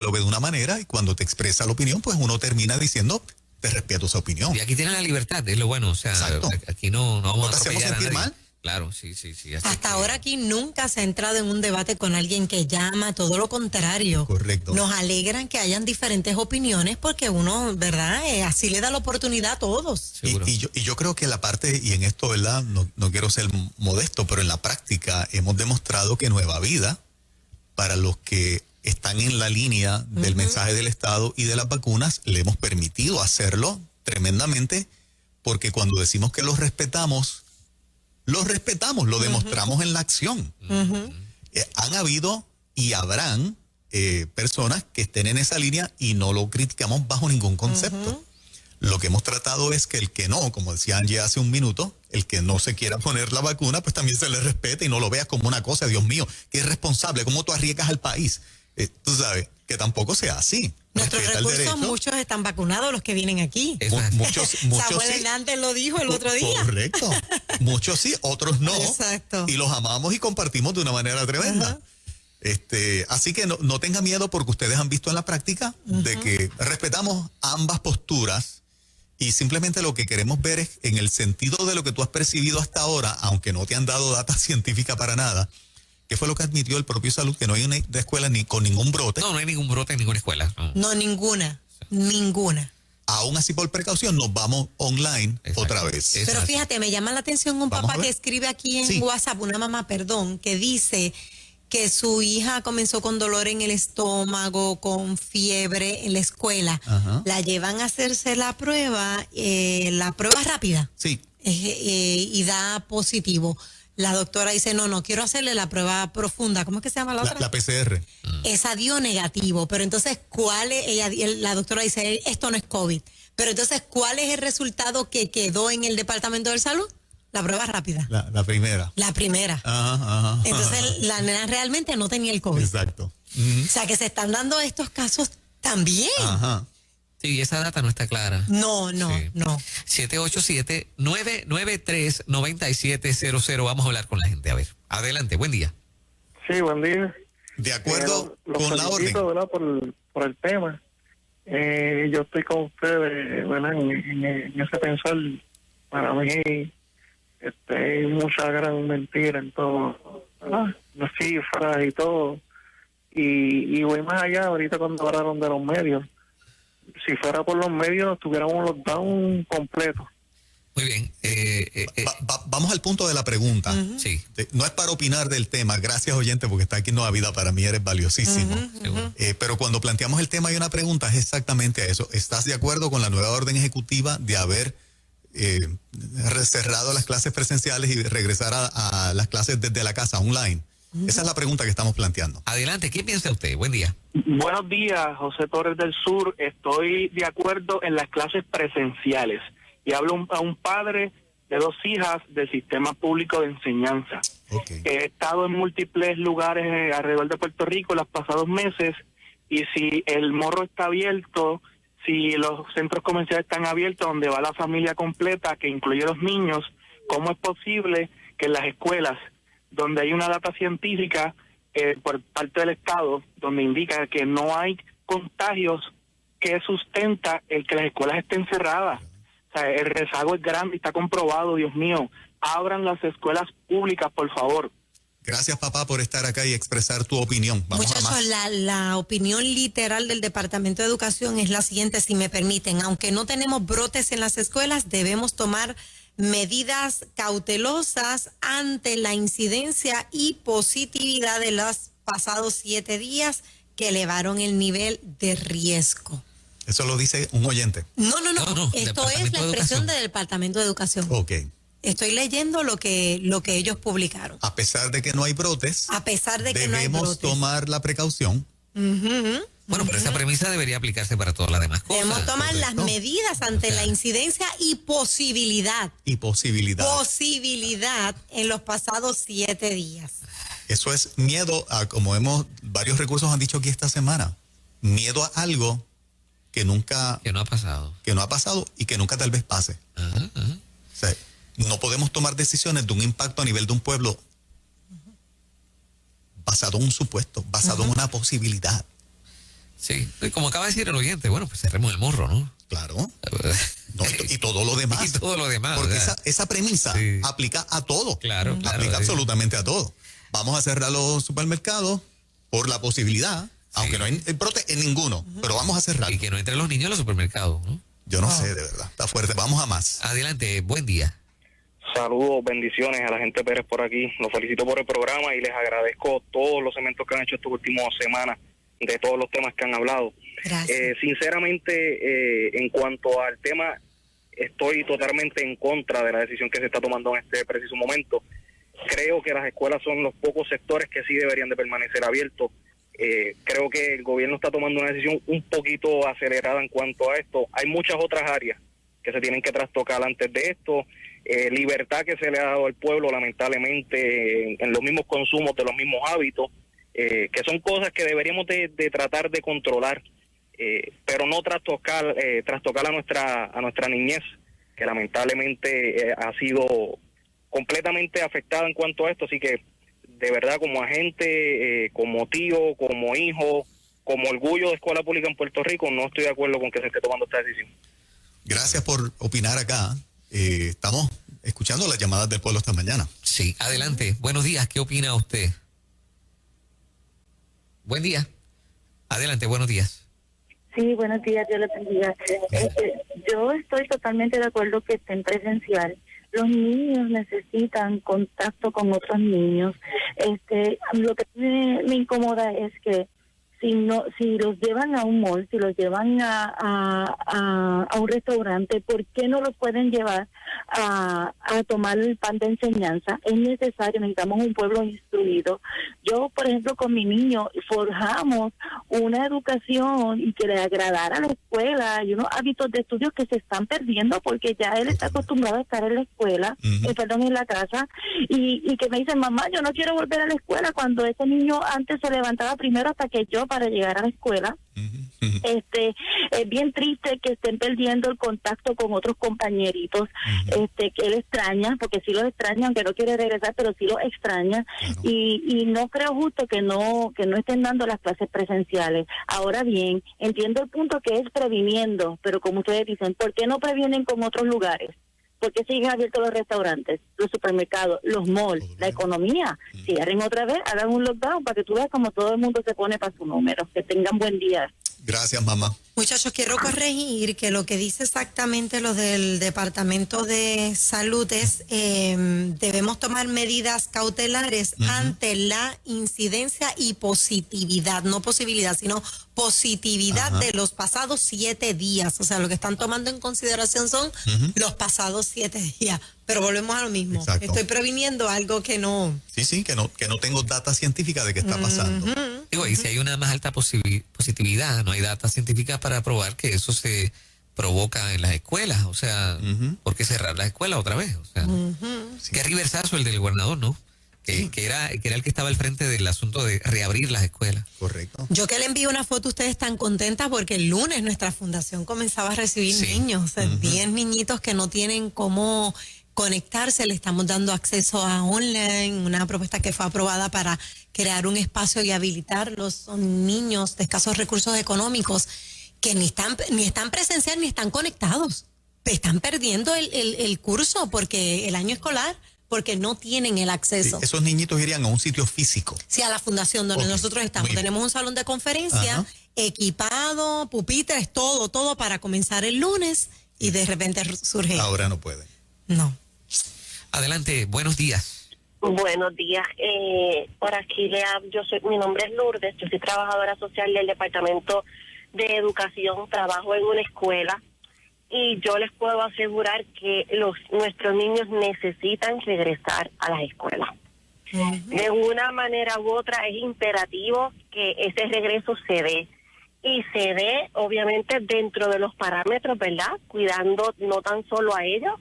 lo ve de una manera y cuando te expresa la opinión, pues uno termina diciendo, te respeto esa opinión. Y aquí tienen la libertad, es lo bueno, o sea, exacto. Aquí no vamos ¿No te a hacemos atropellar a sentir nadie. mal? Claro, sí. Hasta ahora aquí nunca se ha entrado en un debate con alguien que llama, todo lo contrario. Correcto. Nos alegran que hayan diferentes opiniones porque uno, ¿verdad? Así le da la oportunidad a todos. Y yo creo que la parte, y en esto, ¿verdad? No quiero ser modesto, pero en la práctica hemos demostrado que Nueva Vida, para los que están en la línea del mensaje del Estado y de las vacunas, le hemos permitido hacerlo tremendamente, porque cuando decimos que los respetamos, lo demostramos en la acción. Han habido y habrán personas que estén en esa línea y no lo criticamos bajo ningún concepto. Lo que hemos tratado es que el que no, como decía Angie hace un minuto, el que no se quiera poner la vacuna, pues también se le respete y no lo veas como una cosa, Dios mío, que es responsable, cómo tú arriesgas al país. Tú sabes, que tampoco sea así. Nuestros recursos, muchos están vacunados, los que vienen aquí. Muchos Samuel sí. Hernández lo dijo el otro día. Correcto. Muchos sí, otros no. Exacto. Y los amamos y compartimos de una manera tremenda. Así que no tenga miedo porque ustedes han visto en la práctica de que respetamos ambas posturas y simplemente lo que queremos ver es en el sentido de lo que tú has percibido hasta ahora, aunque no te han dado data científica para nada. ¿Qué fue lo que admitió el propio Salud? Que no hay una escuela ni con ningún brote. No hay ningún brote en ninguna escuela. No, ninguna. Ninguna. Aún así, por precaución, nos vamos online otra vez. Pero fíjate, me llama la atención un papá que escribe aquí en WhatsApp, una mamá, que dice que su hija comenzó con dolor en el estómago, con fiebre en la escuela. La llevan a hacerse la prueba rápida. Sí. Y da positivo. La doctora dice, no quiero hacerle la prueba profunda. ¿Cómo es que se llama la otra? La PCR. Esa dio negativo, pero entonces, ¿cuál es? La doctora dice, esto no es COVID. Pero entonces, ¿cuál es el resultado que quedó en el Departamento de Salud? La prueba rápida. La primera. La primera. Entonces, la nena realmente no tenía el COVID. Exacto. O sea, que se están dando estos casos también. Sí, esa data no está clara. No. 787-993-9700. Vamos a hablar con la gente. A ver, adelante, buen día. Sí, buen día. De acuerdo con la orden. ¿Verdad? Por el tema. Yo estoy con ustedes, ¿verdad? En ese pensar, para mí, hay mucha gran mentira en todo, ¿verdad? Las cifras y todo. Y voy más allá, ahorita cuando hablaron de los medios. Si fuera por los medios, tuviéramos los down completos. Muy bien. Vamos al punto de la pregunta. Sí. No es para opinar del tema. Gracias, oyente, porque está aquí en Nueva Vida. Para mí eres valiosísimo. Pero cuando planteamos el tema y una pregunta es exactamente a eso. ¿Estás de acuerdo con la nueva orden ejecutiva de haber cerrado las clases presenciales y regresar a las clases desde la casa, online? Esa es la pregunta que estamos planteando. Adelante, ¿qué piensa usted? Buen día. Buenos días, José Torres del Sur. Estoy de acuerdo en las clases presenciales. Y hablo a un padre de 2 hijas del sistema público de enseñanza. He estado en múltiples lugares alrededor de Puerto Rico los pasados meses, y si el morro está abierto, si los centros comerciales están abiertos donde va la familia completa, que incluye los niños, ¿cómo es posible que en las escuelas, donde hay una data científica por parte del Estado, donde indica que no hay contagios, que sustenta el que las escuelas estén cerradas? O sea, el rezago es grande, está comprobado, Dios mío. Abran las escuelas públicas, por favor. Gracias, papá, por estar acá y expresar tu opinión. Muchachos, la opinión literal del Departamento de Educación es la siguiente, si me permiten. Aunque no tenemos brotes en las escuelas, debemos tomar medidas cautelosas ante la incidencia y positividad de los pasados 7 días que elevaron el nivel de riesgo. Eso lo dice un oyente. No. Esto es la expresión del Departamento de Educación. Ok. Estoy leyendo lo que ellos publicaron. A pesar de que no hay brotes, debemos tomar la precaución. Bueno, pero esa premisa debería aplicarse para todas las demás cosas. Debemos tomar las medidas ante la incidencia y posibilidad. Posibilidad en los pasados 7 días. Eso es miedo a, como varios recursos han dicho aquí esta semana, miedo a algo que no ha pasado y que nunca tal vez pase. O sea, no podemos tomar decisiones de un impacto a nivel de un pueblo basado en un supuesto, basado en una posibilidad. Sí, como acaba de decir el oyente, bueno, pues cerremos el morro, ¿no? Claro. No, y todo lo demás. Y todo lo demás. Porque o sea, esa premisa sí. aplica a todo. Claro, claro. Aplica sí. absolutamente a todo. Vamos a cerrar los supermercados por la posibilidad, aunque no hay brote en ninguno, pero vamos a cerrar. Y que no entren los niños a los supermercados, ¿no? Yo no sé, de verdad. Está fuerte. Vamos a más. Adelante, buen día. Saludos, bendiciones a la gente Pérez por aquí. Los felicito por el programa y les agradezco todos los segmentos que han hecho estas últimas semanas de todos los temas que han hablado. Gracias. Sinceramente, en cuanto al tema, estoy totalmente en contra de la decisión que se está tomando en este preciso momento. Creo que las escuelas son los pocos sectores que sí deberían de permanecer abiertos. Creo que el gobierno está tomando una decisión un poquito acelerada en cuanto a esto. Hay muchas otras áreas que se tienen que trastocar antes de esto. Libertad que se le ha dado al pueblo, lamentablemente, en los mismos consumos de los mismos hábitos, que son cosas que deberíamos de tratar de controlar, pero no trastocar a nuestra niñez, que lamentablemente ha sido completamente afectada en cuanto a esto. Así que, de verdad, como agente, como tío, como hijo, como orgullo de escuela pública en Puerto Rico, no estoy de acuerdo con que se esté tomando esta decisión. Gracias por opinar acá. Estamos escuchando las llamadas del pueblo esta mañana. Sí, adelante. Buenos días, ¿qué opina usted? Buen día. Adelante, buenos días. Sí, buenos días, Dios les bendiga. Yo estoy totalmente de acuerdo que estén presencial. Los niños necesitan contacto con otros niños. Lo que me incomoda es que si los llevan a un mall, si los llevan a un restaurante, ¿por qué no los pueden llevar a tomar el pan de enseñanza? Es necesario, necesitamos un pueblo instruido. Yo, por ejemplo, con mi niño forjamos una educación y que le agradara a la escuela y unos hábitos de estudios que se están perdiendo porque ya él está acostumbrado a estar en la escuela, en la casa, y que me dice, mamá, yo no quiero volver a la escuela, cuando ese niño antes se levantaba primero hasta que yo para llegar a la escuela. Es bien triste que estén perdiendo el contacto con otros compañeritos, que él extraña, porque sí los extraña, aunque no quiere regresar, pero sí los extraña. Claro. Y no creo justo que no estén dando las clases presenciales. Ahora bien, entiendo el punto que es previniendo, pero como ustedes dicen, ¿por qué no previenen con otros lugares? ¿Por qué siguen abiertos los restaurantes, los supermercados, los malls, la economía? Cierren otra vez, hagan un lockdown para que tú veas como todo el mundo se pone para su número. Que tengan buen día. Gracias, mamá. Muchachos, quiero corregir que lo que dice exactamente lo del Departamento de Salud es debemos tomar medidas cautelares ante la incidencia y positividad, no posibilidad, sino positividad de los pasados 7 días. O sea, lo que están tomando en consideración son los pasados 7 días. Pero volvemos a lo mismo. Exacto. Estoy previniendo algo que no... Sí, que no tengo data científica de qué está pasando. Digo, y si hay una más alta positividad, no hay data científica para probar que eso se provoca en las escuelas. O sea, ¿por qué cerrar las escuelas otra vez? O sea, qué riversazo el del gobernador, ¿no? Que era el que estaba al frente del asunto de reabrir las escuelas. Correcto. Yo que le envío una foto, ustedes están contentas porque el lunes nuestra fundación comenzaba a recibir niños, o sea, 10 niñitos que no tienen cómo conectarse, le estamos dando acceso a online, una propuesta que fue aprobada para crear un espacio y habilitarlos. Son niños de escasos recursos económicos que ni están presencial ni están conectados. Están perdiendo el curso porque el año escolar, porque no tienen el acceso. Sí, esos niñitos irían a un sitio físico. Sí, a la fundación donde nosotros estamos. Tenemos un salón de conferencia equipado, pupitres, todo para comenzar el lunes y de repente surge. Ahora no pueden. No. Adelante, buenos días. Buenos días. Por aquí mi nombre es Lourdes, yo soy trabajadora social del Departamento de Educación, trabajo en una escuela y yo les puedo asegurar que nuestros niños necesitan regresar a las escuelas. De una manera u otra es imperativo que ese regreso se dé. Y se dé, obviamente, dentro de los parámetros, ¿verdad? Cuidando no tan solo a ellos,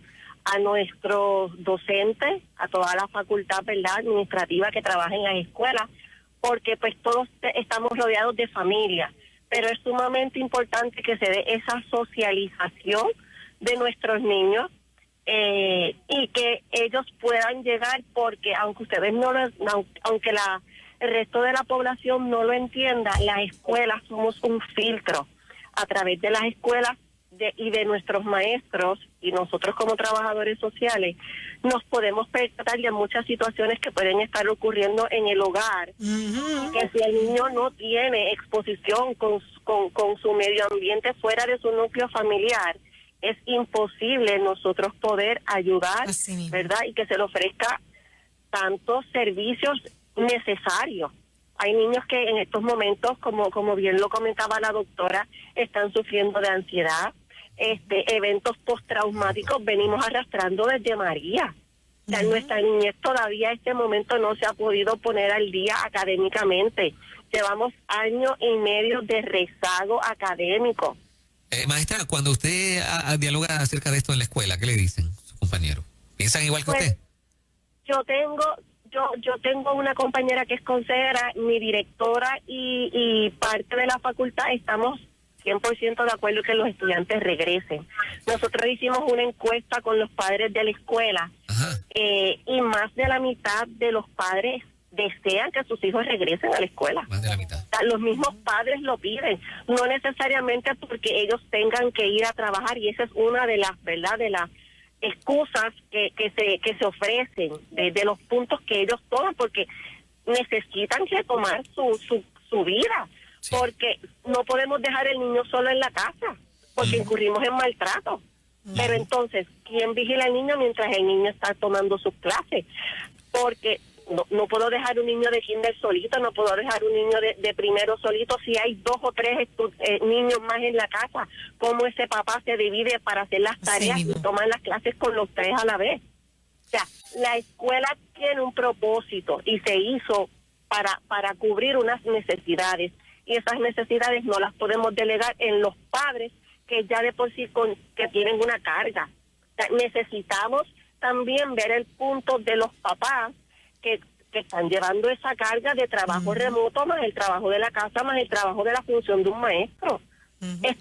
a nuestros docentes, a toda la facultad, ¿verdad?, administrativa que trabaja en las escuelas, porque pues todos estamos rodeados de familias, pero es sumamente importante que se dé esa socialización de nuestros niños y que ellos puedan llegar, porque aunque ustedes aunque el resto de la población no lo entienda, las escuelas somos un filtro. A través de las escuelas y de nuestros maestros y nosotros como trabajadores sociales nos podemos percatar de muchas situaciones que pueden estar ocurriendo en el hogar. Que si el niño no tiene exposición con su medio ambiente fuera de su núcleo familiar, es imposible nosotros poder ayudar, ¿verdad? Y que se le ofrezca tantos servicios necesarios. Hay niños que en estos momentos, como bien lo comentaba la doctora, están sufriendo de ansiedad, eventos postraumáticos venimos arrastrando desde María. O sea, nuestra niñez todavía en este momento no se ha podido poner al día académicamente. Llevamos 1.5 años de rezago académico. Maestra, cuando usted dialoga acerca de esto en la escuela, ¿qué le dicen sus compañeros? ¿Piensan igual que usted? Yo tengo una compañera que es consejera, mi directora y parte de la facultad estamos 100% de acuerdo que los estudiantes regresen. Nosotros hicimos una encuesta con los padres de la escuela y más de la mitad de los padres desean que sus hijos regresen a la escuela. Más de la mitad. O sea, los mismos padres lo piden, no necesariamente porque ellos tengan que ir a trabajar, y esa es una de las, ¿verdad?, de las excusas que se ofrecen, de los puntos que ellos toman, porque necesitan retomar su vida, porque no podemos dejar el niño solo en la casa, porque incurrimos en maltrato. Pero entonces, ¿quién vigila al niño mientras el niño está tomando sus clases? Porque no puedo dejar un niño de kinder solito, no puedo dejar un niño de primero solito. Si hay 2 o 3 niños más en la casa, ¿cómo ese papá se divide para hacer las tareas y tomar las clases con los 3 a la vez? O sea, la escuela tiene un propósito y se hizo para cubrir unas necesidades, y esas necesidades no las podemos delegar en los padres que ya de por sí que tienen una carga. O sea, necesitamos también ver el punto de los papás que están llevando esa carga de trabajo remoto, más el trabajo de la casa, más el trabajo de la función de un maestro.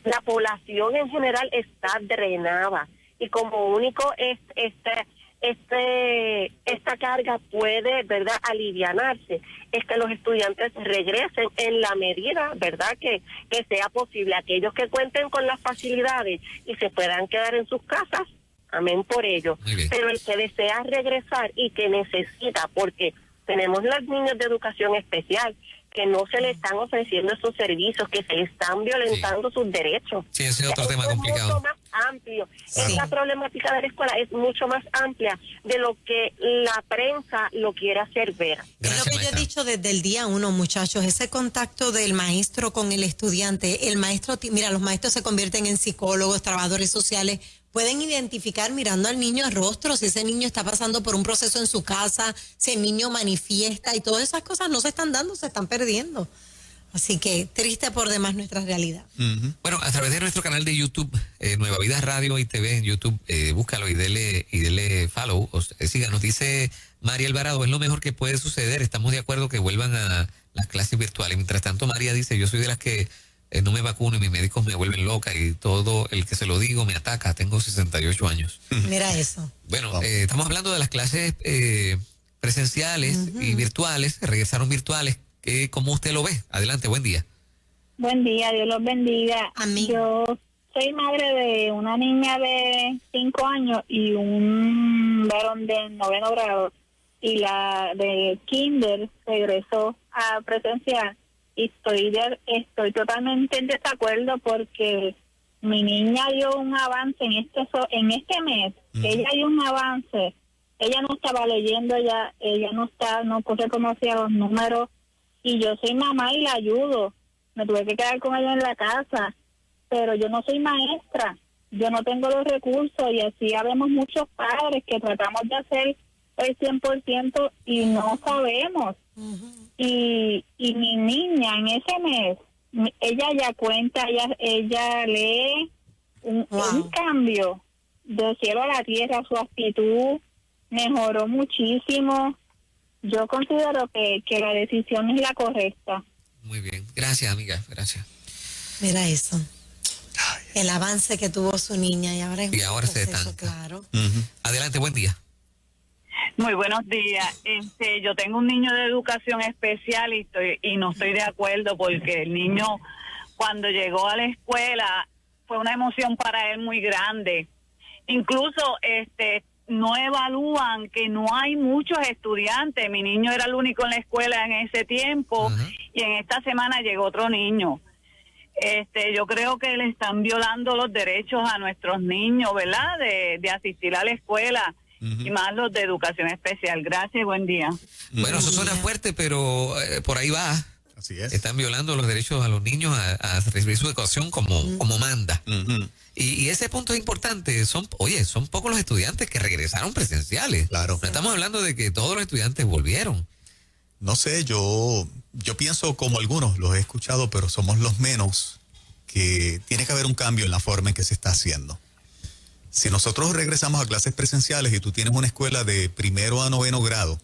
La población en general está drenada, y como único esta carga puede, ¿verdad?, alivianarse, es que los estudiantes regresen en la medida, ¿verdad?, que sea posible. Aquellos que cuenten con las facilidades y se puedan quedar en sus casas, amén por ello. Pero el que desea regresar y que necesita, porque tenemos los niños de educación especial que no se le están ofreciendo esos servicios, que se están violentando sus derechos. Sí, ese es otro tema es complicado. mucho más amplio. Esta problemática de la escuela es mucho más amplia de lo que la prensa lo quiere hacer ver. Es lo que yo he dicho desde el día 1, muchachos, ese contacto del maestro con el estudiante. El maestro, mira, los maestros se convierten en psicólogos, trabajadores sociales. Pueden identificar mirando al niño el rostro si ese niño está pasando por un proceso en su casa, si el niño manifiesta, y todas esas cosas no se están dando, se están perdiendo. Así que triste por demás nuestra realidad. Bueno, a través de nuestro canal de YouTube, Nueva Vida Radio y TV en YouTube, búscalo y dele follow, síganos. Dice María Alvarado, es lo mejor que puede suceder, estamos de acuerdo que vuelvan a las clases virtuales. Mientras tanto, María dice, yo soy de las que no me vacuno y mis médicos me vuelven loca y todo el que se lo digo me ataca. Tengo 68 años. Mira eso. Bueno, estamos hablando de las clases presenciales y virtuales, regresaron virtuales. ¿Cómo usted lo ve? Adelante, buen día. Buen día, Dios los bendiga. Amén. Yo soy madre de una niña de 5 años y un varón de 9º grado, y la de kinder regresó a presencial. Y estoy totalmente en desacuerdo porque mi niña dio un avance en este mes. Ella dio un avance. Ella no estaba leyendo, ella no reconocía los números, y yo soy mamá y la ayudo. Me tuve que quedar con ella en la casa, pero yo no soy maestra, yo no tengo los recursos, y así habemos muchos padres que tratamos de hacer el 100% y no sabemos. Y mi niña en ese mes, ella ya cuenta, ella lee un cambio de cielo a la tierra. Su actitud mejoró muchísimo. Yo considero que la decisión es la correcta. Muy bien, gracias amiga, gracias. Mira eso, el avance que tuvo su niña, y ahora se estanca. claro. Adelante, buen día. Muy buenos días. Yo tengo un niño de educación especial y no estoy de acuerdo porque el niño cuando llegó a la escuela fue una emoción para él muy grande. Incluso no evalúan que no hay muchos estudiantes. Mi niño era el único en la escuela en ese tiempo y en esta semana llegó otro niño. Yo creo que le están violando los derechos a nuestros niños, ¿verdad? De asistir a la escuela. Y más los de educación especial. Gracias, buen día. Bueno, eso suena fuerte, pero por ahí va. Así es. Están violando los derechos a los niños a recibir su educación como manda. Y ese punto es importante. Son pocos los estudiantes que regresaron presenciales. Claro. No estamos hablando de que todos los estudiantes volvieron. No sé, yo pienso como algunos, los he escuchado, pero somos los menos, que tiene que haber un cambio en la forma en que se está haciendo. Si nosotros regresamos a clases presenciales y tú tienes una escuela de 1º a 9º grado,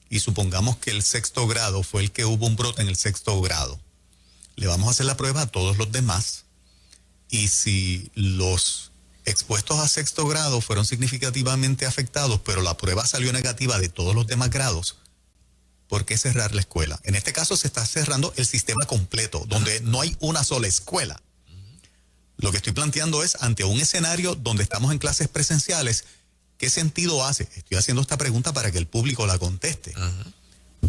y supongamos que el 6º grado fue el que hubo un brote en el 6º grado, le vamos a hacer la prueba a todos los demás, y si los expuestos a 6º grado fueron significativamente afectados, pero la prueba salió negativa de todos los demás grados, ¿por qué cerrar la escuela? En este caso se está cerrando el sistema completo, donde no hay una sola escuela. Lo que estoy planteando es, ante un escenario donde estamos en clases presenciales, ¿qué sentido hace? Estoy haciendo esta pregunta para que el público la conteste.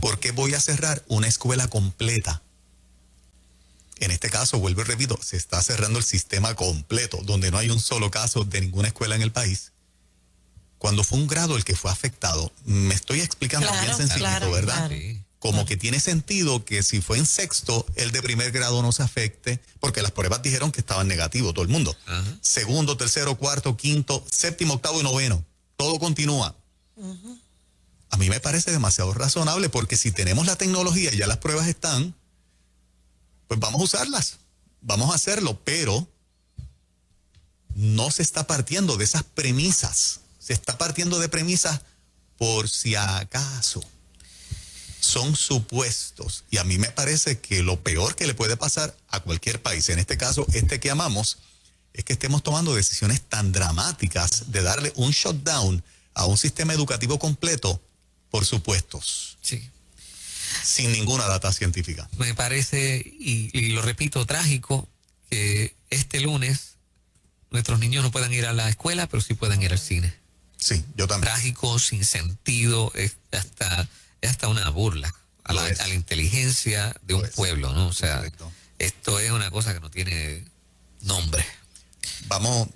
¿Por qué voy a cerrar una escuela completa? En este caso, vuelvo y repito, se está cerrando el sistema completo, donde no hay un solo caso de ninguna escuela en el país. Cuando fue un grado el que fue afectado, me estoy explicando bien sencillito, ¿verdad? Sí. Como que tiene sentido que si fue en 6º, el de 1er grado no se afecte, porque las pruebas dijeron que estaban negativos, todo el mundo. 2º, 3º, 4º, 5º, 7º, 8º y 9º. Todo continúa. A mí me parece demasiado razonable, porque si tenemos la tecnología y ya las pruebas están, pues vamos a usarlas. Vamos a hacerlo, pero no se está partiendo de esas premisas. Se está partiendo de premisas por si acaso. Son supuestos, y a mí me parece que lo peor que le puede pasar a cualquier país, en este caso que amamos, es que estemos tomando decisiones tan dramáticas de darle un shutdown a un sistema educativo completo por supuestos. Sí. Sin ninguna data científica. Me parece, y lo repito, trágico que este lunes nuestros niños no puedan ir a la escuela, pero sí puedan ir al cine. Sí, yo también. Trágico, sin sentido, es hasta una burla a la inteligencia de un pueblo, ¿no? O sea, correcto. Esto es una cosa que no tiene nombre. Vamos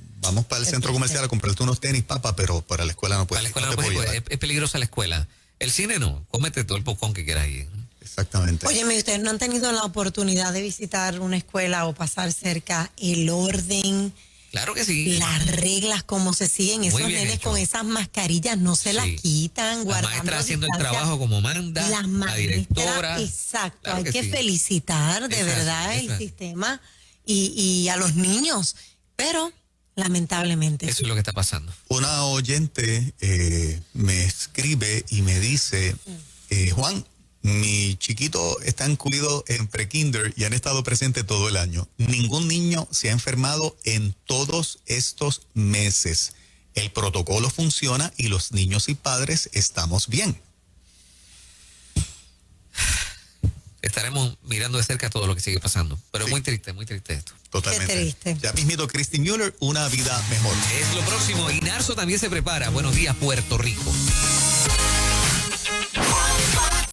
para el centro comercial a comprarte unos tenis, papá, pero para la escuela no puedes. Para la escuela no puedes, es peligrosa la escuela. El cine no, cómete todo el pocón que quieras ahí. Exactamente. Óyeme, ¿ustedes no han tenido la oportunidad de visitar una escuela o pasar cerca el orden? Claro que sí. Las reglas, cómo se siguen. Esos nenes con esas mascarillas no se las quitan, guardando la maestra haciendo el trabajo como manda, la directora. Exacto, claro hay que sí. felicitar de verdad el sistema y a los niños, pero lamentablemente. Eso es lo que está pasando. Una oyente me escribe y me dice, Juan, mi chiquito está incluido en pre-kinder y han estado presentes todo el año. Ningún niño se ha enfermado en todos estos meses. El protocolo funciona y los niños y padres estamos bien. Estaremos mirando de cerca todo lo que sigue pasando. Pero sí. Muy triste esto. Totalmente. Qué triste. Ya mismito, Christine Mueller, una vida mejor. Es lo próximo. Y Narso también se prepara. Buenos días, Puerto Rico.